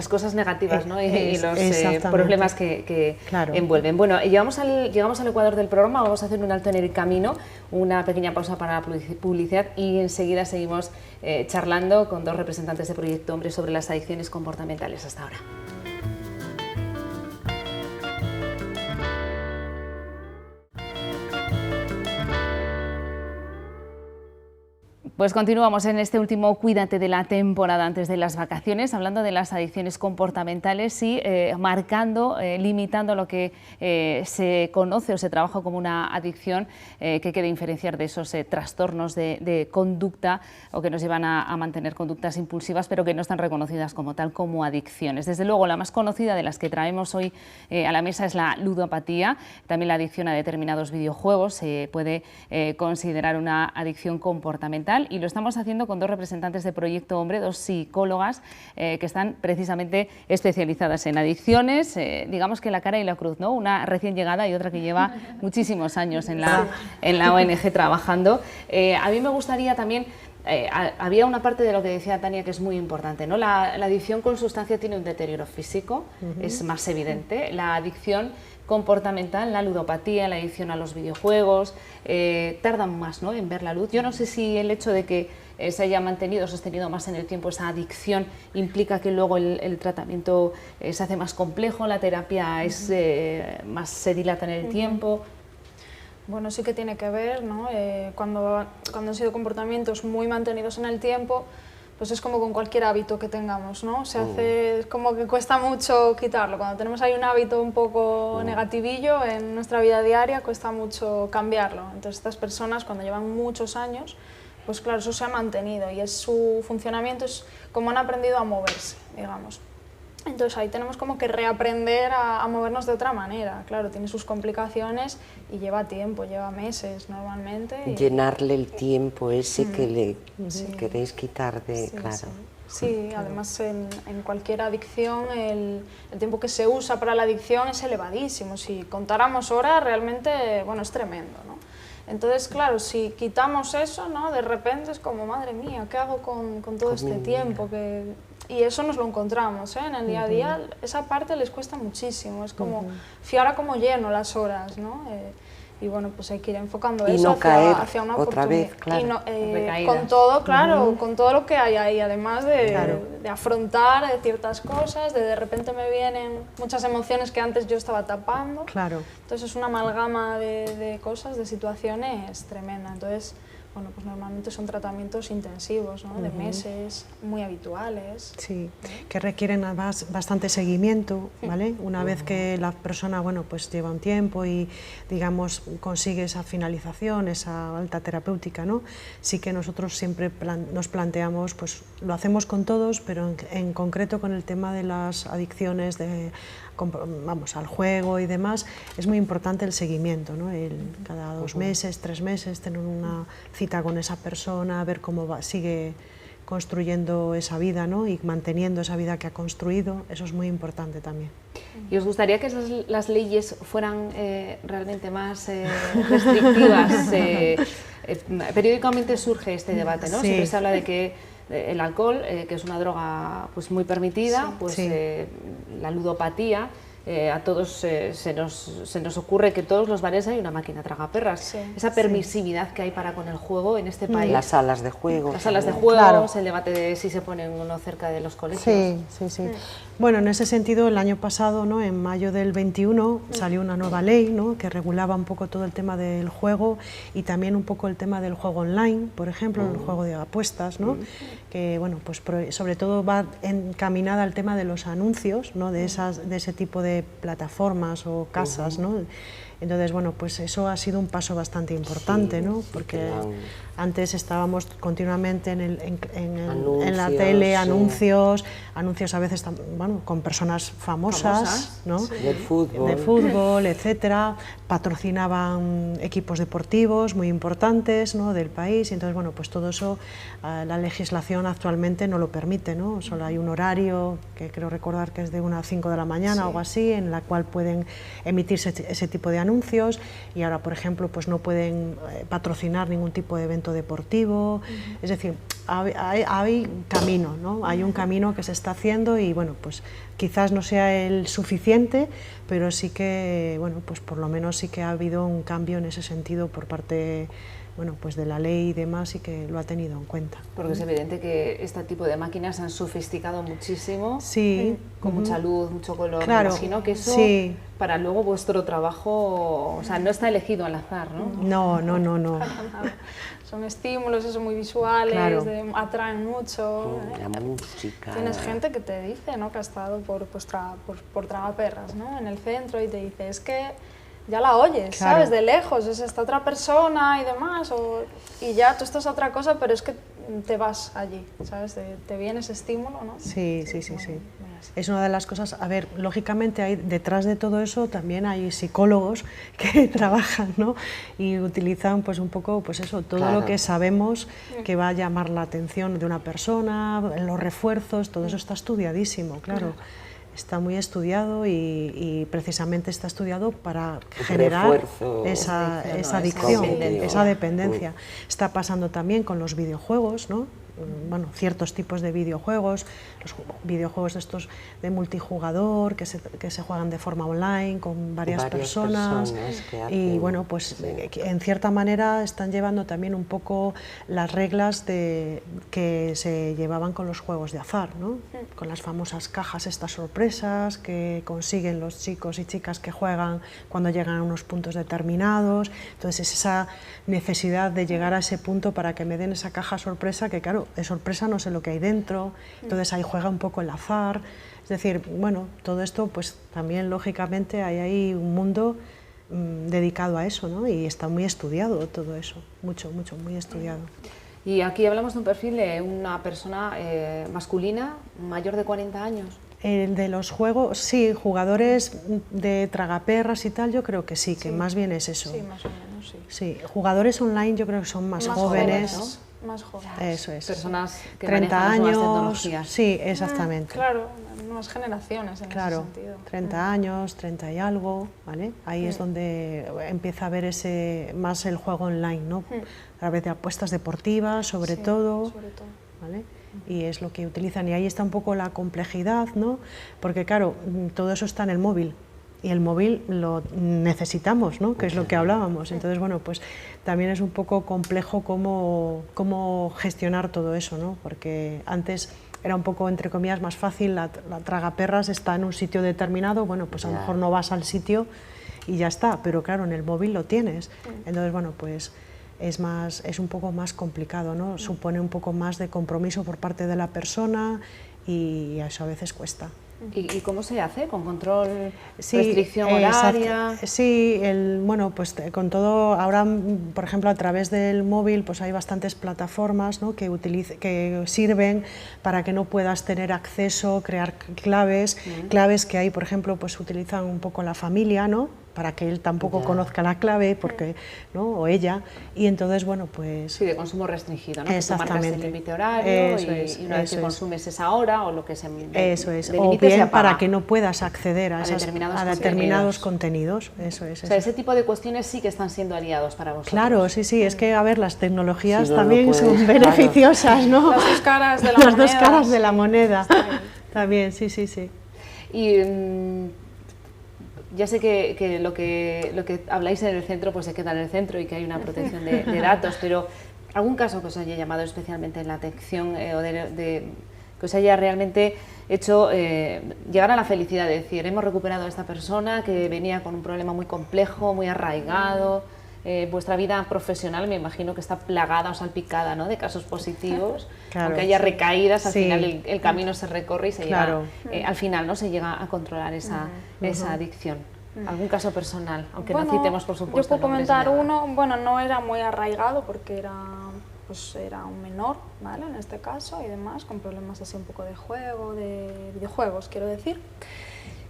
Speaker 1: cosas negativas, ¿no? y los problemas que envuelven. Bueno, llegamos al ecuador del programa, vamos a hacer un alto en el camino, una pequeña pausa para la publicidad y enseguida seguimos charlando con dos representantes de Proyecto Hombre sobre las adicciones comportamentales. Hasta ahora. Pues continuamos en este último Cuídate de la temporada antes de las vacaciones, hablando de las adicciones comportamentales y marcando, limitando lo que se conoce o se trabaja como una adicción, que hay que diferenciar de esos trastornos de conducta o que nos llevan a mantener conductas impulsivas, pero que no están reconocidas como tal, como adicciones. Desde luego, la más conocida de las que traemos hoy a la mesa es la ludopatía. También la adicción a determinados videojuegos se puede considerar una adicción comportamental, y lo estamos haciendo con dos representantes de Proyecto Hombre, dos psicólogas que están precisamente especializadas en adicciones, digamos que la cara y la cruz, ¿no? Una recién llegada y otra que lleva muchísimos años en la ONG trabajando. A mí me gustaría también, había una parte de lo que decía Tania que es muy importante, ¿no? La adicción con sustancia tiene un deterioro físico, es más evidente. La adicción comportamental, la ludopatía, la adicción a los videojuegos, tardan más, ¿no?, en ver la luz. Yo no sé si el hecho de que se haya mantenido, sostenido más en el tiempo esa adicción implica que luego el tratamiento se hace más complejo, la terapia es más, se dilata en el tiempo.
Speaker 4: Bueno, sí que tiene que ver, ¿no? Cuando han sido comportamientos muy mantenidos en el tiempo, pues es como con cualquier hábito que tengamos, ¿no? Es como que cuesta mucho quitarlo. Cuando tenemos ahí un hábito un poco negativillo en nuestra vida diaria, cuesta mucho cambiarlo. Entonces estas personas, cuando llevan muchos años, pues claro, eso se ha mantenido y su funcionamiento es como han aprendido a moverse, digamos. Entonces ahí tenemos como que reaprender a movernos de otra manera. Claro, tiene sus complicaciones y lleva tiempo, lleva meses normalmente.
Speaker 3: Llenarle el tiempo ese que le queréis quitar de...
Speaker 4: Sí,
Speaker 3: claro.
Speaker 4: Sí, además en cualquier adicción el tiempo que se usa para la adicción es elevadísimo. Si contáramos horas, realmente, bueno, es tremendo, ¿no? Entonces, claro, si quitamos eso, ¿no?, de repente es como, madre mía, ¿qué hago con todo este tiempo? Y eso nos lo encontramos, en el día a día. Esa parte les cuesta muchísimo, es como, ahora como lleno las horas, ¿no? Y bueno, pues hay que ir enfocando
Speaker 3: y
Speaker 4: eso
Speaker 3: no caer
Speaker 4: hacia una
Speaker 3: otra
Speaker 4: oportunidad.
Speaker 3: vez, claro.
Speaker 4: Y no, con todo, claro, con todo lo que hay ahí, además de afrontar ciertas cosas, de repente me vienen muchas emociones que antes yo estaba tapando.
Speaker 2: Claro.
Speaker 4: Entonces es una amalgama de cosas, de situaciones tremenda. Entonces, bueno, pues normalmente son tratamientos intensivos, ¿no?, de meses, muy habituales.
Speaker 2: Sí, que requieren además bastante seguimiento, ¿vale? Una vez que la persona, bueno, pues lleva un tiempo y, digamos, consigue esa finalización, esa alta terapéutica, ¿no? Sí que nosotros siempre nos planteamos, pues lo hacemos con todos, pero en concreto con el tema de las adicciones, vamos, al juego y demás, es muy importante el seguimiento, ¿no? Cada 2 meses, 3 meses, tener una cita con esa persona, ver cómo sigue construyendo esa vida, ¿no?, y manteniendo esa vida que ha construido. Eso es muy importante también.
Speaker 1: ¿Y os gustaría que las leyes fueran realmente más restrictivas? Periódicamente surge este debate, ¿no?
Speaker 2: Sí.
Speaker 1: Siempre se habla de que el alcohol, que es una droga pues muy permitida, pues la ludopatía, a todos se nos ocurre que en todos los bares hay una máquina tragaperras. Esa permisividad que hay para con el juego en este país.
Speaker 3: Las salas de juego.
Speaker 1: Las salas de juegos, claro. El debate de si se pone uno cerca de los colegios.
Speaker 2: Sí. Bueno, en ese sentido, el año pasado, ¿no?, en mayo del 21, salió una nueva ley, ¿no?, que regulaba un poco todo el tema del juego y también un poco el tema del juego online, por ejemplo, el juego de apuestas, ¿no?, que, bueno, pues sobre todo va encaminada al tema de los anuncios, ¿no?, de ese tipo de plataformas o casas, ¿no? Entonces, bueno, pues eso ha sido un paso bastante importante, ¿no?, porque antes estábamos continuamente en la tele, anuncios a veces, bueno, con personas famosas, ¿no?,
Speaker 3: de
Speaker 2: fútbol, etcétera, patrocinaban equipos deportivos muy importantes, ¿no?, del país, y entonces, bueno, pues todo eso la legislación actualmente no lo permite, ¿no? Solo hay un horario que creo recordar que es de 1 a 5 de la mañana, algo así, en la cual pueden emitirse ese tipo de anuncios, y ahora, por ejemplo, pues no pueden patrocinar ningún tipo de evento deportivo. Es decir, hay camino, ¿no? Hay un camino que se está haciendo y, bueno, pues quizás no sea el suficiente, pero sí que, bueno, pues por lo menos sí que ha habido un cambio en ese sentido por parte, bueno, pues de la ley y demás, y que lo ha tenido en cuenta.
Speaker 1: Porque es evidente que este tipo de máquinas han sofisticado muchísimo,
Speaker 2: sí,
Speaker 1: con mucha luz, mucho color.
Speaker 2: Claro,
Speaker 1: me imagino que eso para luego vuestro trabajo, o sea, no está elegido al azar, ¿no?
Speaker 2: No.
Speaker 4: Son estímulos, eso, muy visuales,
Speaker 2: claro.
Speaker 4: atraen mucho.
Speaker 3: La música.
Speaker 4: Tienes gente que te dice, ¿no?, que ha estado por Tragaperras, ¿no?, en el centro, y te dice, es que ya la oyes,
Speaker 2: claro.
Speaker 4: ¿sabes?, de lejos, es esta otra persona y demás, y ya tú estás a otra cosa, pero es que te vas allí, ¿sabes?, te viene ese estímulo, ¿no?
Speaker 2: Sí. Es una de las cosas, a ver, lógicamente hay, detrás de todo eso también hay psicólogos que trabajan, ¿no?, y utilizan pues un poco, pues eso, todo
Speaker 3: claro.
Speaker 2: lo que sabemos que va a llamar la atención de una persona, los refuerzos, todo eso está estudiadísimo, claro. Está muy estudiado y precisamente está estudiado para generar esa adicción, esa dependencia. Está pasando también con los videojuegos, ¿no? Bueno, ciertos tipos de videojuegos, los videojuegos estos de multijugador que se juegan de forma online con varias personas y bueno, pues en cierta manera están llevando también un poco las reglas que se llevaban con los juegos de azar, ¿no? Con las famosas cajas, estas sorpresas que consiguen los chicos y chicas que juegan cuando llegan a unos puntos determinados. Entonces es esa necesidad de llegar a ese punto para que me den esa caja sorpresa, que claro, de sorpresa no sé lo que hay dentro, entonces ahí juega un poco el azar. Es decir, bueno, todo esto pues también lógicamente hay ahí un mundo dedicado a eso, ¿no? Y está muy estudiado todo eso, mucho, muy estudiado.
Speaker 1: Y aquí hablamos de un perfil de una persona masculina mayor de 40 años.
Speaker 2: De los juegos, sí, jugadores de tragaperras y tal, yo creo que sí, que más bien es eso.
Speaker 4: Sí, más o menos, sí.
Speaker 2: Sí, jugadores online yo creo que son más jóvenes,
Speaker 4: ¿no? Más jóvenes.
Speaker 2: Eso es.
Speaker 1: Personas que
Speaker 2: 30
Speaker 1: manejan las nuevas
Speaker 2: años,
Speaker 1: tecnologías.
Speaker 2: sí, exactamente.
Speaker 4: Claro, nuevas generaciones en ese sentido.
Speaker 2: 30 años, 30 y algo, ¿vale? Ahí es donde empieza a ver más el juego online, ¿no? A través de apuestas deportivas, sobre todo. ¿Vale? Y es lo que utilizan, y ahí está un poco la complejidad, ¿no? Porque claro, todo eso está en el móvil, y el móvil lo necesitamos, ¿no? Que es lo que hablábamos. Entonces, bueno, pues también es un poco complejo cómo gestionar todo eso, ¿no? Porque antes era un poco, entre comillas, más fácil, la tragaperras está en un sitio determinado, bueno, pues a lo mejor no vas al sitio y ya está, pero claro, en el móvil lo tienes. Entonces, bueno, pues es un poco más complicado, ¿no? Supone un poco más de compromiso por parte de la persona y eso a veces cuesta.
Speaker 1: ¿Y cómo se hace? ¿Con control, restricción horaria?
Speaker 2: Sí, bueno, pues con todo, ahora por ejemplo a través del móvil pues hay bastantes plataformas, ¿no?, que sirven para que no puedas tener acceso, crear claves que hay, por ejemplo, pues utilizan un poco la familia, ¿no?, para que él tampoco conozca la clave, porque, ¿no?, o ella, y entonces, bueno, pues...
Speaker 1: Sí, de consumo restringido, ¿no?
Speaker 2: Exactamente.
Speaker 1: Que tú marcas el límite horario y una vez que consumes esa hora o lo que se...
Speaker 2: Eso es, o bien para que no puedas acceder a determinados contenidos, eso es.
Speaker 1: O sea, ese tipo de cuestiones sí que están siendo aliados para vosotros.
Speaker 2: Claro, sí, es que, a ver, las tecnologías también son beneficiosas, ¿no?
Speaker 4: Las dos caras de la moneda.
Speaker 2: Las dos caras de la moneda, también, sí.
Speaker 1: Y... ya sé que lo que habláis en el centro pues se queda en el centro y que hay una protección de datos, pero ¿algún caso que os haya llamado especialmente la atención o que os haya realmente hecho llegar a la felicidad de decir, hemos recuperado a esta persona que venía con un problema muy complejo, muy arraigado? Vuestra vida profesional me imagino que está plagada o salpicada, ¿no?, de casos positivos, claro, aunque haya recaídas, al final el camino se recorre y se llega, al final, ¿no?, se llega a controlar esa adicción. ¿Algún caso personal? Aunque no citemos, por supuesto.
Speaker 4: Yo puedo comentar uno, bueno, no era muy arraigado porque era un menor, ¿vale?, en este caso, y demás, con problemas así un poco de videojuegos, quiero decir.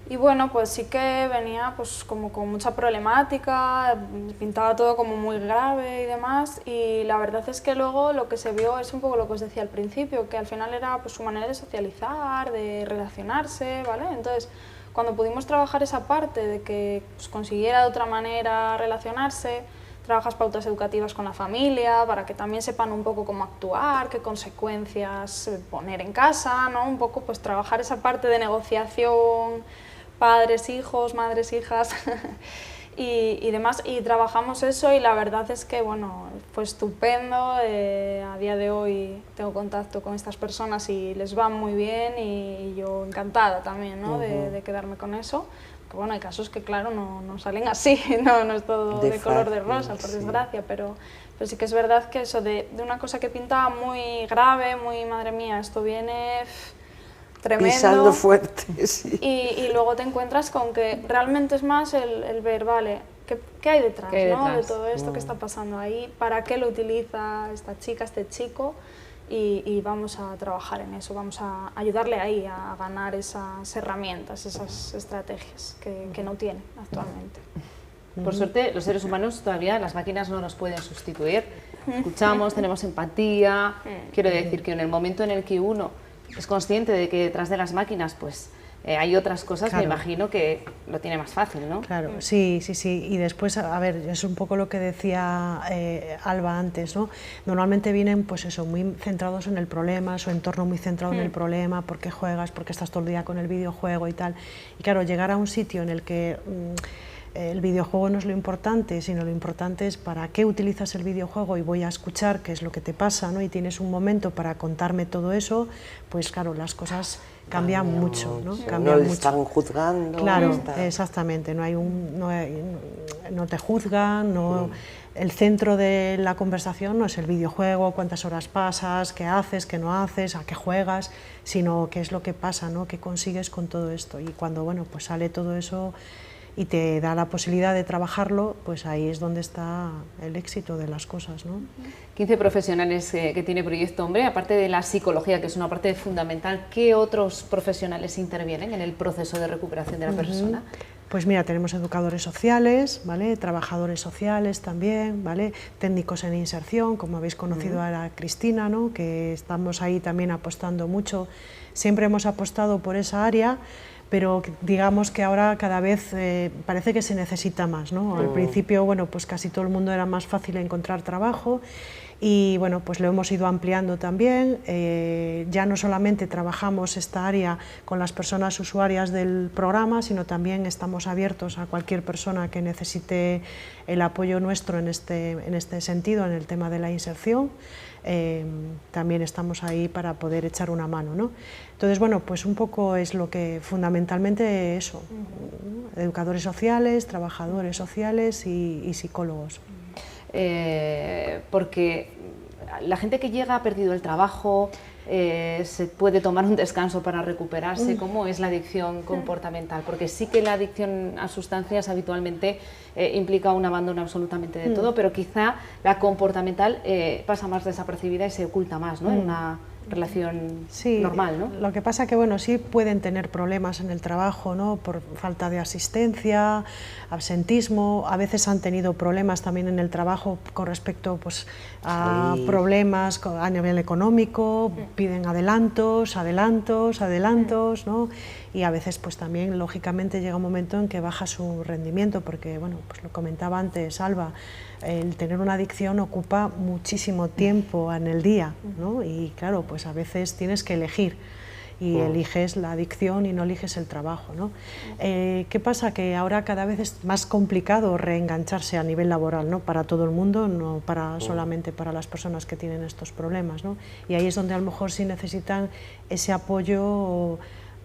Speaker 4: Y bueno, pues sí que venía pues como con mucha problemática, pintaba todo como muy grave y demás, y la verdad es que luego lo que se vio es un poco lo que os decía al principio, que al final era pues su manera de socializar, de relacionarse, ¿vale? Entonces, cuando pudimos trabajar esa parte de que pues, consiguiera de otra manera relacionarse, trabajas pautas educativas con la familia para que también sepan un poco cómo actuar, qué consecuencias poner en casa, ¿no? Un poco pues trabajar esa parte de negociación, padres, hijos, madres, hijas y demás, y trabajamos eso y la verdad es que bueno, fue estupendo. A día de hoy tengo contacto con estas personas y les va muy bien y yo encantada también, ¿no?, de quedarme con eso, que bueno, hay casos que claro, no salen así, no es todo de color de rosa, por desgracia, pero sí que es verdad que eso de una cosa que pintaba muy grave, muy madre mía, esto viene tremendo.
Speaker 3: Pisando fuerte, sí.
Speaker 4: Y luego te encuentras con que realmente es más el ver, vale, ¿qué hay detrás, ¿no? De todo esto que está pasando ahí? ¿Para qué lo utiliza esta chica, este chico? Y vamos a trabajar en eso, vamos a ayudarle ahí a ganar esas herramientas, esas estrategias que no tiene actualmente.
Speaker 1: Por suerte, los seres humanos todavía, las máquinas no nos pueden sustituir. Escuchamos, tenemos empatía. Quiero decir que en el momento en el que uno es consciente de que detrás de las máquinas pues hay otras cosas, me imagino que lo tiene más fácil, ¿no?
Speaker 2: Claro, sí. Y después, a ver, es un poco lo que decía Alba antes, ¿no? Normalmente vienen, pues eso, muy centrados en el problema, su entorno muy centrado en el problema, por qué juegas, por qué estás todo el día con el videojuego y tal. Y claro, llegar a un sitio en el que el videojuego no es lo importante, sino lo importante es para qué utilizas el videojuego y voy a escuchar qué es lo que te pasa, ¿no? Y tienes un momento para contarme todo eso, pues claro, las cosas cambian mucho, ¿no?
Speaker 3: No le están juzgando.
Speaker 2: Claro, exactamente, no te juzgan, el centro de la conversación no es el videojuego, cuántas horas pasas, qué haces, qué no haces, a qué juegas, sino qué es lo que pasa, ¿no? Qué consigues con todo esto. Y cuando, bueno, pues sale todo eso y te da la posibilidad de trabajarlo, pues ahí es donde está el éxito de las cosas, ¿no?
Speaker 1: 15 profesionales que tiene Proyecto Hombre, aparte de la psicología, que es una parte fundamental, ¿qué otros profesionales intervienen en el proceso de recuperación de la persona?
Speaker 2: Pues mira, tenemos educadores sociales, ¿vale? Trabajadores sociales también, ¿vale? Técnicos en inserción, como habéis conocido a Cristina, ¿no? Que estamos ahí también apostando mucho. Siempre hemos apostado por esa área, pero digamos que ahora cada vez parece que se necesita más, ¿no? Al principio, bueno, pues casi todo el mundo era más fácil encontrar trabajo y bueno, pues lo hemos ido ampliando también. Ya no solamente trabajamos esta área con las personas usuarias del programa, sino también estamos abiertos a cualquier persona que necesite el apoyo nuestro en este sentido, en el tema de la inserción. También estamos ahí para poder echar una mano, ¿no? Entonces, bueno, pues un poco es lo que fundamentalmente eso, educadores sociales, trabajadores sociales y psicólogos.
Speaker 1: Porque la gente que llega ha perdido el trabajo, se puede tomar un descanso para recuperarse. ¿Cómo es la adicción comportamental? Porque sí que la adicción a sustancias habitualmente implica un abandono absolutamente de todo, pero quizá la comportamental pasa más desapercibida y se oculta más, ¿no? En una relación normal, ¿no?
Speaker 2: Lo que pasa que, bueno, sí pueden tener problemas en el trabajo, ¿no? Por falta de asistencia, absentismo, a veces han tenido problemas también en el trabajo con respecto, pues, a problemas a nivel económico, piden adelantos, ¿no? Y a veces, pues también, lógicamente, llega un momento en que baja su rendimiento, porque, bueno, pues lo comentaba antes Alba, el tener una adicción ocupa muchísimo tiempo en el día, ¿no? Y claro, pues a veces tienes que elegir y eliges la adicción y no eliges el trabajo, ¿no? ¿Qué pasa? Que ahora cada vez es más complicado reengancharse a nivel laboral, ¿no? Para todo el mundo, no solamente para las personas que tienen estos problemas, ¿no? Y ahí es donde a lo mejor sí necesitan ese apoyo,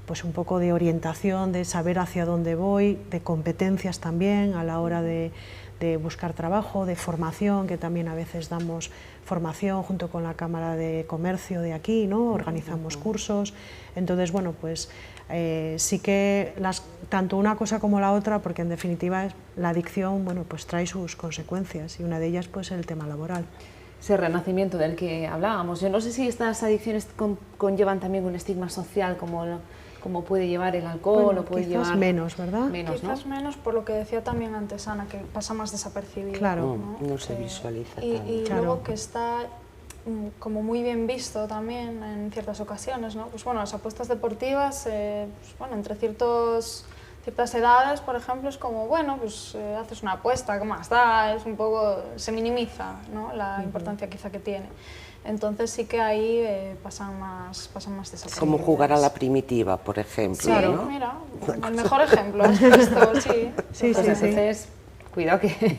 Speaker 2: pues un poco de orientación, de saber hacia dónde voy, de competencias también a la hora de buscar trabajo, de formación, que también a veces damos formación junto con la Cámara de Comercio de aquí, ¿no? Organizamos cursos. Entonces, bueno, pues sí que tanto una cosa como la otra, porque en definitiva la adicción, bueno, pues trae sus consecuencias y una de ellas pues el tema laboral.
Speaker 1: Ese renacimiento del que hablábamos. Yo no sé si estas adicciones conllevan también un estigma social como puede llevar el alcohol,
Speaker 2: bueno,
Speaker 1: o puede
Speaker 2: quizás
Speaker 1: llevar...
Speaker 2: menos, ¿verdad?
Speaker 1: Menos,
Speaker 4: quizás
Speaker 1: ¿no?
Speaker 4: menos, por lo que decía también antes Ana, que pasa más desapercibido.
Speaker 2: Claro.
Speaker 3: No se visualiza
Speaker 4: y
Speaker 3: tanto.
Speaker 4: Y
Speaker 2: Claro.
Speaker 4: luego que está como muy bien visto también en ciertas ocasiones, ¿no? Pues bueno, las apuestas deportivas, pues bueno, entre ciertas edades, por ejemplo, es como, bueno, pues haces una apuesta, ¿qué más da? Es un poco, se minimiza, ¿no? La importancia quizá que tiene. Entonces sí que ahí pasan más desapercibidas.
Speaker 3: Como jugar a la primitiva, por ejemplo,
Speaker 4: sí,
Speaker 3: ¿no?
Speaker 4: Mira, el mejor ejemplo es esto, sí.
Speaker 2: Sí,
Speaker 1: Pues
Speaker 2: sí,
Speaker 1: entonces, cuidado que hay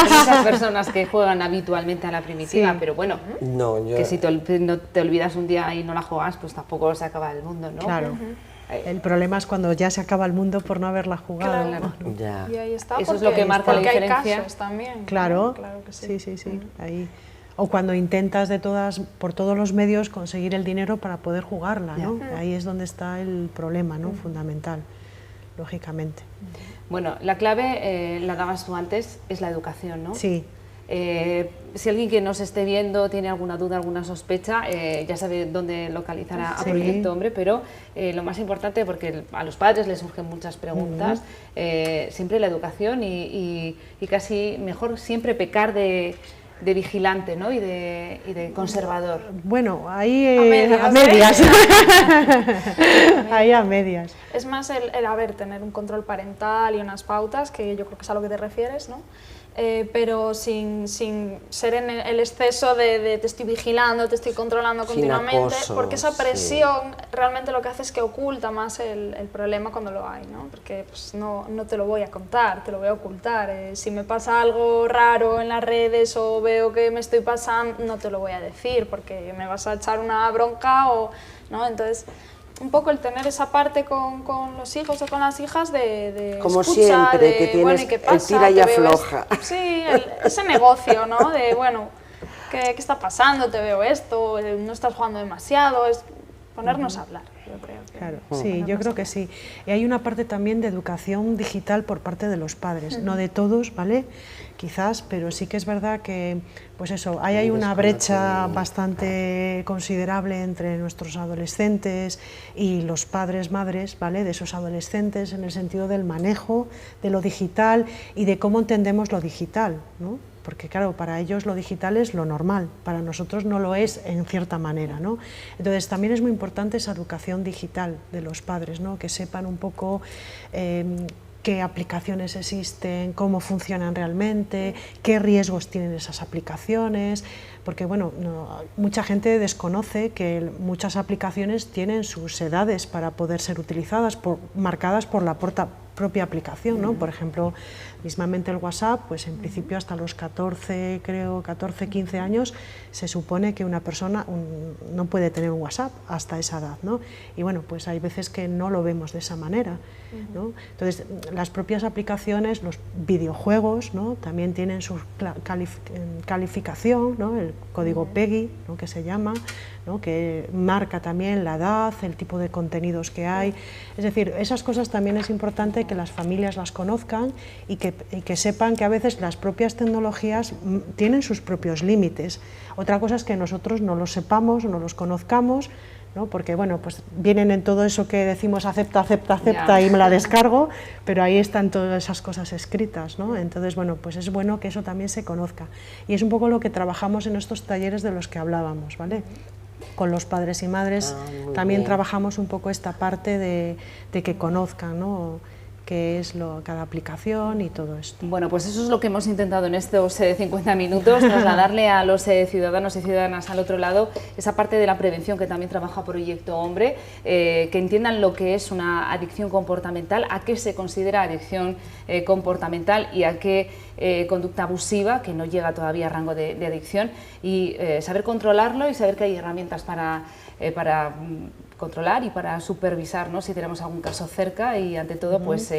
Speaker 1: muchas personas que juegan habitualmente a la primitiva, pero bueno,
Speaker 3: No, yo...
Speaker 1: que si no te olvidas un día y no la juegas, pues tampoco se acaba el mundo, ¿no?
Speaker 2: Claro. El problema es cuando ya se acaba el mundo por no haberla jugado.
Speaker 4: Claro.
Speaker 2: ¿no?
Speaker 3: Ya.
Speaker 4: Y ahí está,
Speaker 1: Eso es lo que marca la diferencia.
Speaker 4: Hay casos también.
Speaker 2: Claro,
Speaker 4: claro que sí.
Speaker 2: Sí. Ahí. O cuando intentas por todos los medios conseguir el dinero para poder jugarla, ¿no? Ahí es donde está el problema, ¿no? Fundamental, lógicamente.
Speaker 1: Bueno, la clave, la dabas tú antes, es la educación, ¿no?
Speaker 2: Sí.
Speaker 1: Si alguien que nos esté viendo tiene alguna duda, alguna sospecha, ya sabe dónde localizar a Proyecto Hombre, pero lo más importante, porque a los padres les surgen muchas preguntas, siempre la educación y casi mejor siempre pecar de vigilante, ¿no? y de conservador.
Speaker 2: Bueno, ahí
Speaker 4: A
Speaker 2: a
Speaker 4: medias,
Speaker 2: medias. Ahí a medias.
Speaker 4: Es más el tener un control parental y unas pautas, que yo creo que es a lo que te refieres, ¿no? Pero sin ser en el exceso de te estoy vigilando, te estoy controlando continuamente,
Speaker 3: acoso,
Speaker 4: porque esa presión realmente lo que hace es que oculta más el problema cuando lo hay, ¿no? Porque pues, no te lo voy a contar, te lo voy a ocultar. Si me pasa algo raro en las redes o veo que me estoy pasando, no te lo voy a decir porque me vas a echar una bronca, ¿no? Entonces, un poco el tener esa parte con los hijos o con las hijas de
Speaker 3: como
Speaker 4: escucha,
Speaker 3: siempre,
Speaker 4: de,
Speaker 3: que tienes
Speaker 4: bueno, ¿y qué pasa?
Speaker 3: el tira y
Speaker 4: Te veo
Speaker 3: afloja.
Speaker 4: sí, ese negocio, ¿no? De, bueno, ¿qué está pasando? Te veo esto, no estás jugando demasiado, es ponernos a hablar, yo creo.
Speaker 2: Claro, sí, yo creo que sí. Y hay una parte también de educación digital por parte de los padres, no de todos, ¿vale? Quizás, pero sí que es verdad que, pues eso, hay una brecha bastante considerable entre nuestros adolescentes y los padres, madres, ¿vale? De esos adolescentes en el sentido del manejo de lo digital y de cómo entendemos lo digital, ¿no? Porque claro, para ellos lo digital es lo normal, para nosotros no lo es en cierta manera, ¿no? Entonces también es muy importante esa educación digital de los padres, ¿no? Que sepan un poco qué aplicaciones existen, cómo funcionan realmente, qué riesgos tienen esas aplicaciones, porque bueno, mucha gente desconoce que muchas aplicaciones tienen sus edades para poder ser utilizadas, marcadas por la propia aplicación, ¿no? Por ejemplo, mismamente el WhatsApp, pues en principio hasta los 14, 15 años, se supone que una persona no puede tener un WhatsApp hasta esa edad, ¿no? Y bueno, pues hay veces que no lo vemos de esa manera, ¿no? Entonces, las propias aplicaciones, los videojuegos, ¿no? También tienen su calificación, ¿no? El código PEGI, ¿no? Que se llama, ¿no? Que marca también la edad, el tipo de contenidos que hay. Es decir, esas cosas también es importante que las familias las conozcan y que sepan que a veces las propias tecnologías tienen sus propios límites. Otra cosa es que nosotros no los sepamos, no los conozcamos, ¿no? Porque bueno, pues vienen en todo eso que decimos acepta y me la descargo, pero ahí están todas esas cosas escritas, ¿no? Entonces, bueno, pues es bueno que eso también se conozca. Y es un poco lo que trabajamos en estos talleres de los que hablábamos, ¿vale? Con los padres y madres también trabajamos un poco esta parte de que conozcan, ¿no? Qué es cada aplicación y todo esto.
Speaker 1: Bueno, pues eso es lo que hemos intentado en estos 50 minutos, trasladarle a los ciudadanos y ciudadanas al otro lado esa parte de la prevención que también trabaja Proyecto Hombre, que entiendan lo que es una adicción comportamental, a qué se considera adicción comportamental y a qué conducta abusiva, que no llega todavía a rango de adicción, y saber controlarlo y saber que hay herramientas para controlar y para supervisar, ¿no? Si tenemos algún caso cerca y ante todo pues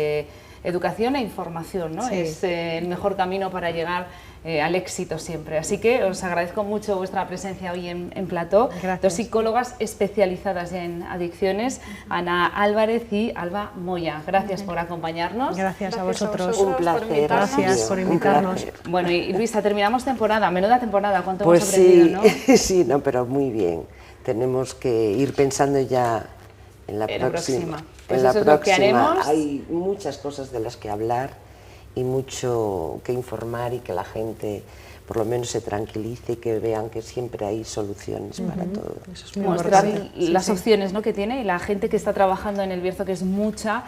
Speaker 1: educación e información, ¿no? Sí. Es el mejor camino para llegar al éxito siempre. Así que os agradezco mucho vuestra presencia hoy en Plató.
Speaker 2: Gracias.
Speaker 1: Dos psicólogas especializadas en adicciones, Ana Álvarez y Alba Moya. Gracias por acompañarnos.
Speaker 2: Gracias a vosotros.
Speaker 3: Un placer.
Speaker 2: Gracias por invitarnos.
Speaker 1: Bueno, y Luisa, terminamos temporada, menuda temporada, ¿cuánto
Speaker 3: pues
Speaker 1: hemos aprendido,
Speaker 3: sí,
Speaker 1: ¿no?
Speaker 3: Sí, no, pero muy bien. Tenemos que ir pensando ya en la próxima.
Speaker 1: Pues
Speaker 3: en la
Speaker 1: eso
Speaker 3: próxima.
Speaker 1: Es lo que haremos.
Speaker 3: Hay muchas cosas de las que hablar y mucho que informar y que la gente por lo menos se tranquilice y que vean que siempre hay soluciones para todo.
Speaker 2: Eso es muy
Speaker 1: mostrar
Speaker 2: importante.
Speaker 1: las opciones, ¿no? Que tiene y la gente que está trabajando en el Bierzo, que es mucha,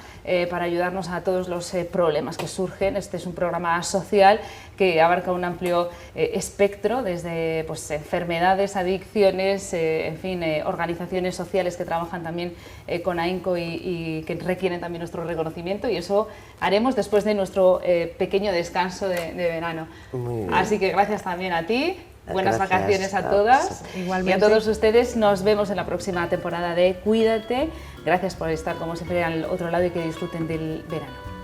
Speaker 1: para ayudarnos a todos los problemas que surgen. Este es un programa social que abarca un amplio espectro, desde pues, enfermedades, adicciones, en fin, organizaciones sociales que trabajan también con AINCO y que requieren también nuestro reconocimiento, y eso haremos después de nuestro pequeño descanso de verano. Así que gracias también a ti. Buenas
Speaker 3: Gracias
Speaker 1: vacaciones a todas.
Speaker 2: Igualmente.
Speaker 1: Y a todos ustedes. Nos vemos en la próxima temporada de Cuídate. Gracias por estar como siempre al otro lado y que disfruten del verano.